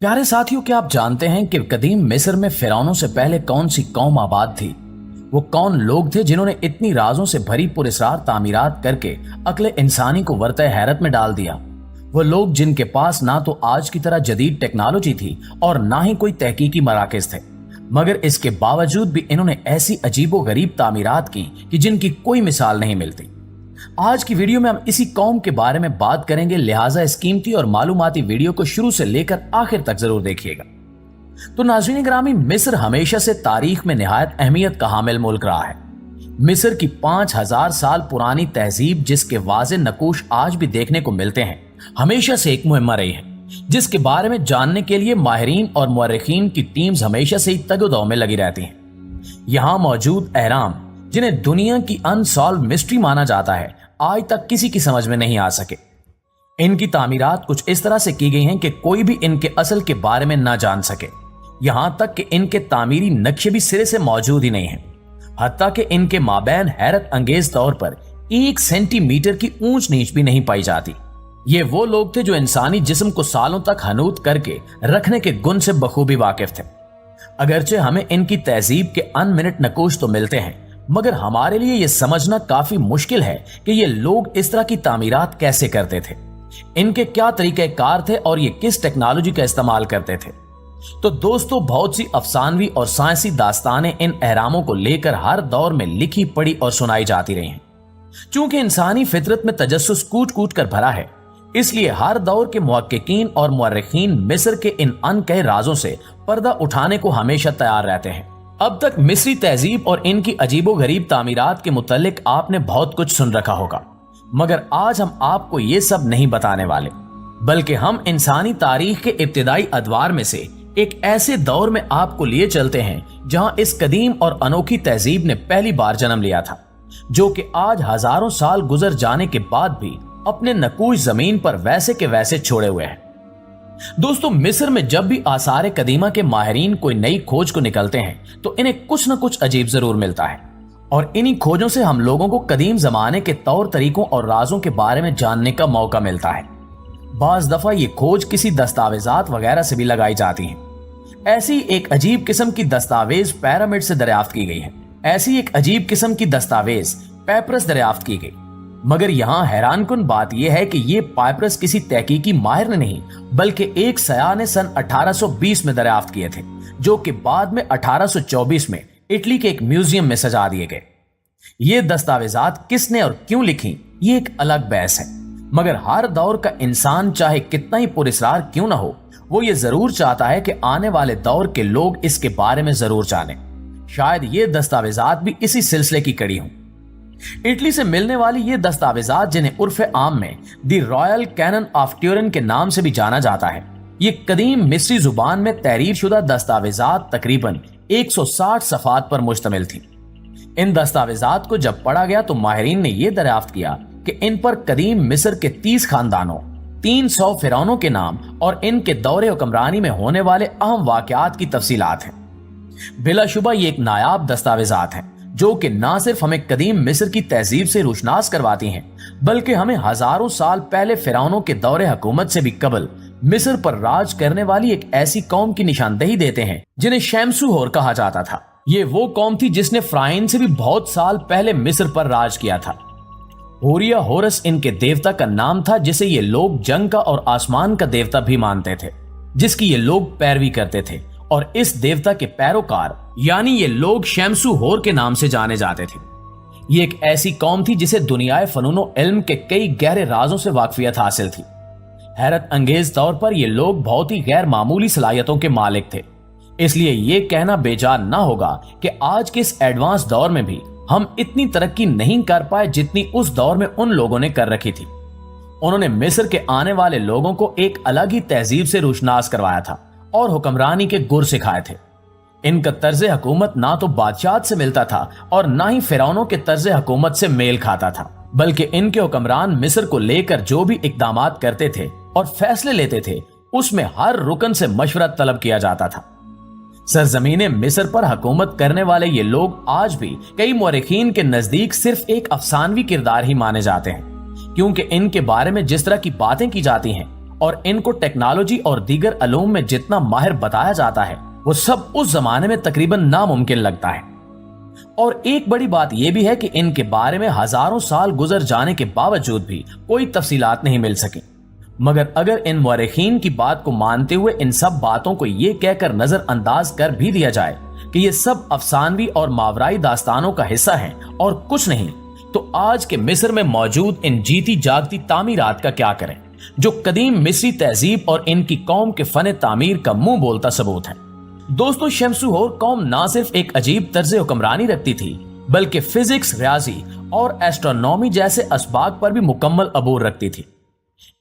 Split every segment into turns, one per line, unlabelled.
प्यारे साथियों, क्या आप जानते हैं कि कदीम मिस्र में फिरौनों से पहले कौन सी कौम आबाद थी? वो कौन लोग थे जिन्होंने इतनी राजों से भरी पुरस्कार तामीरात करके अक्ल इंसानी को वर्तः हैरत में डाल दिया। वो लोग जिनके पास ना तो आज की तरह जदीद टेक्नोलॉजी थी और ना ही कोई तहकीकी मराकज थे, मगर इसके बावजूद भी इन्होंने ऐसी अजीबो गरीब तामीरात की कि जिनकी कोई मिसाल नहीं मिलती। आज की वीडियो में हम इसी कौम के बारे में बात करेंगे, लिहाजा इस कीमती और मालूमाती वीडियो को शुरू से लेकर आखिर तक जरूर देखिएगा। तो नाज़रीन ग्रामी, मिस्र हमेशा से तारीख में निहायत अहमियत का हामिल मुल्क रहा है। मिस्र की 5000 साल पुरानी तहजीब, जिसके वाज़े नकूश आज भी देखने को मिलते हैं, हमेशा से एक मुहिम्मा रही है, जिसके बारे में जानने के लिए माहिरीन और मुअर्रिखीन की टीम्स हमेशा से ही तगदो में लगी रहती हैं। यहाँ मौजूद अहराम, जिन्हें दुनिया की अनसॉल्व मिस्ट्री माना जाता है, आज तक किसी की समझ में नहीं आ सके। इनकी तामीरात कुछ इस तरह से की गई हैं कि कोई भी इनके असल के बारे में ना जान सके। यहां तक कि इनके तामीरी नक्शे भी सिरे से मौजूद ही नहीं हैं। हत्ता कि इनके माबैन हैरत अंगेज तौर पर 1 सेंटीमीटर की ऊंच नीच भी नहीं पाई जाती। ये वो लोग थे जो इंसानी जिस्म को सालों तक हनूत करके रखने के गुण से बखूबी वाकिफ थे। अगरचे हमें इनकी तहजीब के अनमिनट नकूश तो मिलते हैं, मगर हमारे लिए यह समझना काफी मुश्किल है कि ये लोग इस तरह की तामीरात कैसे करते थे, इनके क्या तरीके कार थे और ये किस टेक्नोलॉजी का इस्तेमाल करते थे। तो दोस्तों, बहुत सी अफसानवी और साइंसी दास्तानें इन अहरामों को लेकर हर दौर में लिखी पढ़ी और सुनाई जाती रही हैं। चूंकि इंसानी फितरत में तजस्सुस कूट कूट कर भरा है, इसलिए हर दौर के मुहक्किकीन और मुअर्रिखीन मिस्र के इन अनकहे राजों से पर्दा उठाने को हमेशा तैयार रहते हैं। अब तक मिस्री तहजीब और इनकी अजीबो गरीब तामीरात के मुतालिक आपने बहुत कुछ सुन रखा होगा, मगर आज हम आपको ये सब नहीं बताने वाले, बल्कि हम इंसानी तारीख के इब्तिदाई अदवार में से एक ऐसे दौर में आपको लिए चलते हैं जहां इस कदीम और अनोखी तहजीब ने पहली बार जन्म लिया था, जो कि आज हजारों साल गुजर जाने के बाद भी अपने नकूश जमीन पर वैसे के वैसे छोड़े हुए हैं। दोस्तों, मिस्र में जब भी आसार कदीमा के माहिरीन कोई नई खोज को निकलते हैं तो इन्हें कुछ न कुछ अजीब जरूर मिलता है, और इन्हीं खोजों से हम लोगों को कदीम जमाने के तौर तरीकों और राजों के बारे में जानने का मौका मिलता है। बाज दफा ये खोज किसी दस्तावेजात वगैरह से भी लगाई जाती है। ऐसी एक अजीब किस्म की दस्तावेज पिरामिड से दरियाफ्त की गई है। ऐसी एक अजीब किस्म की दस्तावेज पैपरस दरियाफ्त की गई, मगर यहाँ हैरानकुन बात यह है कि ये पाइपरस किसी तहकीकी माहिर ने नहीं, बल्कि एक सयाह ने सन 1820 में दरियाफ्त किए थे, जो कि बाद में 1824 में इटली के एक म्यूजियम में सजा दिए गए। ये दस्तावेजात किसने और क्यों लिखी, ये एक अलग बहस है, मगर हर दौर का इंसान चाहे कितना ही पुरस्कार क्यों ना हो, वो ये जरूर चाहता है कि आने वाले दौर के लोग इसके बारे में जरूर जानें। शायद ये दस्तावेजात भी इसी सिलसिले की कड़ी हों। इटली से मिलने वाली ये दस्तावेजात, जिन्हें उर्फ आम में the royal canon of Turin के नाम से भी जाना जाता है, ये कदीम मिस्री जुबान में तहरीर शुदा दस्तावेजात तकरीबन 160 सफात पर मुश्तमिल थी। इन दस्तावेजात को जब पढ़ा गया तो माहिरीन ने यह दरियाफ्त किया कि इन पर कदीम मिस्र के 30 खानदानों, 300 फिरौनों के नाम और इनके दौरे हुक्मरानी में होने वाले अहम वाकयात की तफसीलात हैं। बिलाशुबा ये एक नायाब दस्तावेजात हैं, जो कि ना सिर्फ हमें कदीम मिस्र की तहजीब से रोशनास करवाती हैं, बल्कि हमें हजारों साल पहले फिरौनों के दौरे हुकूमत से भी कबल मिस्र पर राज करने वाली एक ऐसी कौम की निशानदेही देते हैं जिन्हें शैमसूहोर कहा जाता था। ये वो कौम थी जिसने फ्राइन से भी बहुत साल पहले मिस्र पर राज किया था। होरिया होरस इनके देवता का नाम था, जिसे ये लोग जंग का और आसमान का देवता भी मानते थे, जिसकी ये लोग पैरवी करते थे, और इस देवता के पैरोकार यानी ये लोग शैमसूहोर के नाम से जाने जाते थे। ये एक ऐसी कौम थी जिसे दुनियाए फनूनो इल्म के कई गहरे राजों से वाकफियत हासिल थी। हैरत अंगेज तौर पर ये लोग बहुत ही गैर मामूली सलाहियतों के मालिक थे। इसलिए ये कहना बेजान ना होगा कि आज के इस एडवांस दौर में भी हम इतनी तरक्की नहीं कर पाए जितनी उस दौर में उन लोगों ने कर रखी थी। उन्होंने मिस्र के आने वाले लोगों को एक अलग ही तहजीब से रोशनास करवाया था और हुक्मरानी के गुर सिखाए थे। इनका तर्ज हुकूमत ना तो बादशाह से मिलता था और ना ही फिरौनों के तर्ज हुकूमत से मेल खाता था, बल्कि इनके हुक्मरान मिस्र को लेकर जो भी इकदामात करते थे और फैसले लेते थे, उसमें हर रुकन से मशवरा तलब किया जाता था। सरजमीने मिस्र पर हुकूमत करने वाले ये लोग आज भी कई मुअर्रिखीन के नजदीक सिर्फ एक अफसानवी किरदार ही माने जाते हैं, क्योंकि इनके बारे में जिस तरह की बातें की जाती हैं और इनको टेक्नोलॉजी और दीगर अलूम में जितना माहिर बताया जाता है वो सब उस जमाने में तकरीबन नामुमकिन लगता है। और एक बड़ी बात यह भी है कि इनके बारे में हजारों साल गुजर जाने के बावजूद भी कोई तफसीलात नहीं मिल सकी। मगर अगर इन मुअर्रिखीन की बात को मानते हुए इन सब बातों को यह कहकर नजरअंदाज कर भी दिया जाए कि ये सब अफसानवी और मावराई दास्तानों का हिस्सा हैं और कुछ नहीं, तो आज के मिस्र में मौजूद इन जीती जागती तामीरात का क्या करें जो कदीम मिस्री तहजीब और इनकी कौम के फन तामीर का मुंह बोलता सबूत है। दोस्तों, शमसूहोर कौम ना सिर्फ एक अजीब तर्ज हुक्मरानी रखती थी बल्कि फिजिक्स, रियाजी और एस्ट्रोनॉमी जैसे असबाक पर भी मुकम्मल अबूर रखती थी।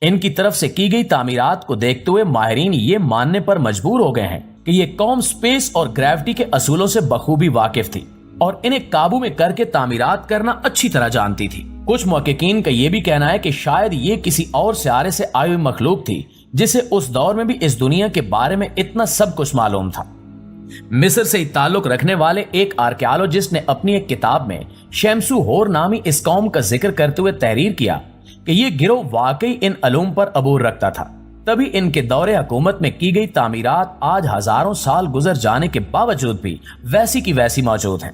इनकी तरफ से की गई तामीरात को देखते हुए माहिरीन ये मानने पर मजबूर हो गए हैं कि ये कौम स्पेस और ग्रेविटी के असूलों से बखूबी वाकिफ थी और इन्हें काबू में करके तामीरात करना अच्छी तरह जानती थी। कुछ मुहक्किकीन का यह भी कहना है कि शायद ये किसी और सियारे से आई हुई मखलूक थी जिसे उस दौर में भी इस दुनिया के बारे में इतना सब कुछ मालूम था। मिस्र से ताल्लुक रखने वाले एक आर्कियोलॉजिस्ट ने अपनी एक किताब में शमसूहोर नामी इस कौम का जिक्र करते हुए तहरीर किया कि ये गिरोह वाकई इन अलूम पर अबूर रखता था, तभी इनके दौरे हुकूमत में की गई तामीरात आज हजारों साल गुजर जाने के बावजूद भी वैसी की वैसी मौजूद हैं।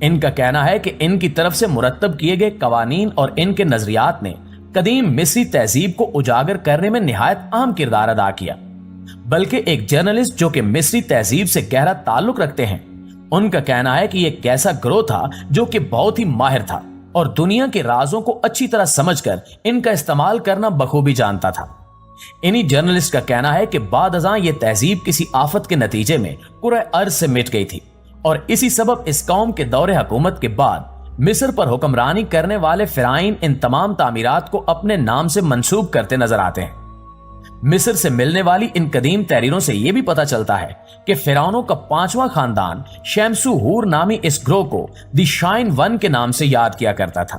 इनका कहना है कि इनकी तरफ से मुरत्तब किए गए कवानीन और इनके नजरियात ने कदीम मिस्री तहजीब को उजागर करने में निहायत अहम किरदार अदा किया। बल्कि एक जर्नलिस्ट जो कि मिस्री तहजीब से गहरा ताल्लुक रखते हैं, उनका कहना है कि यह कैसा गिरोह था जो कि बहुत ही माहिर था और दुनिया के राजों को अच्छी तरह समझकर इनका इस्तेमाल करना बखूबी जानता था। इन्हीं जर्नलिस्ट का कहना है कि बाद अज़ां ये तहजीब किसी आफत के नतीजे में कुरे अर्ज से मिट गई थी और इसी सबब इस कौम के दौरे हुकूमत के बाद मिस्र पर हुक्मरानी करने वाले फिराइन इन तमाम तामीरात को अपने नाम से मंसूब करते नजर आते हैं। मिस्र से मिलने वाली इन कदीम तहरीरों से यह भी पता चलता है कि फिरौनों का 5वां खानदान शमसूहोर नामी इस ग्रोह को द शाइन वन के नाम से याद किया करता था।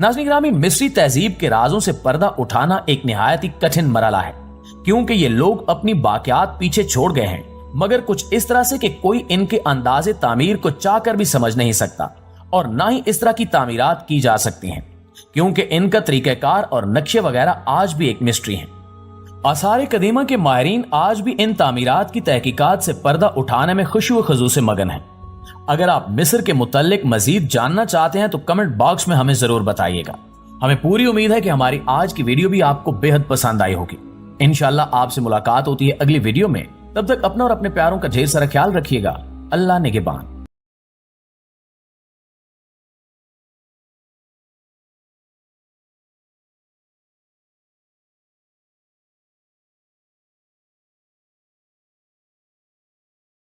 नाज़रीन ग्रामी, मिस्री तहजीब के राजों से पर्दा उठाना एक निहायत ही कठिन मरहला है क्योंकि ये लोग अपनी बाकियात पीछे छोड़ गए हैं, मगर कुछ इस तरह से कि कोई इनके अंदाजे तामीर को चाहकर भी समझ नहीं सकता और ना ही इस तरह की तामीरात की जा सकती हैं क्योंकि इनका तरीक़ाकार और नक्शे वगैरह आज भी एक मिस्ट्री हैं। आसार कदीमा के माहिरीन आज भी इन तामीरात की तहकीकात से पर्दा उठाने में खुशी व खजू से मगन हैं। अगर आप मिस्र के मुतल्लिक मजीद जानना चाहते हैं तो कमेंट बॉक्स में हमें जरूर बताइएगा। हमें पूरी उम्मीद है कि हमारी आज की वीडियो भी आपको बेहद पसंद आई होगी। इंशाल्लाह आपसे मुलाकात होती है अगली वीडियो में। तब तक अपना और अपने प्यारों का ढेर सारा ख्याल रखिएगा। अल्लाह निगहबान।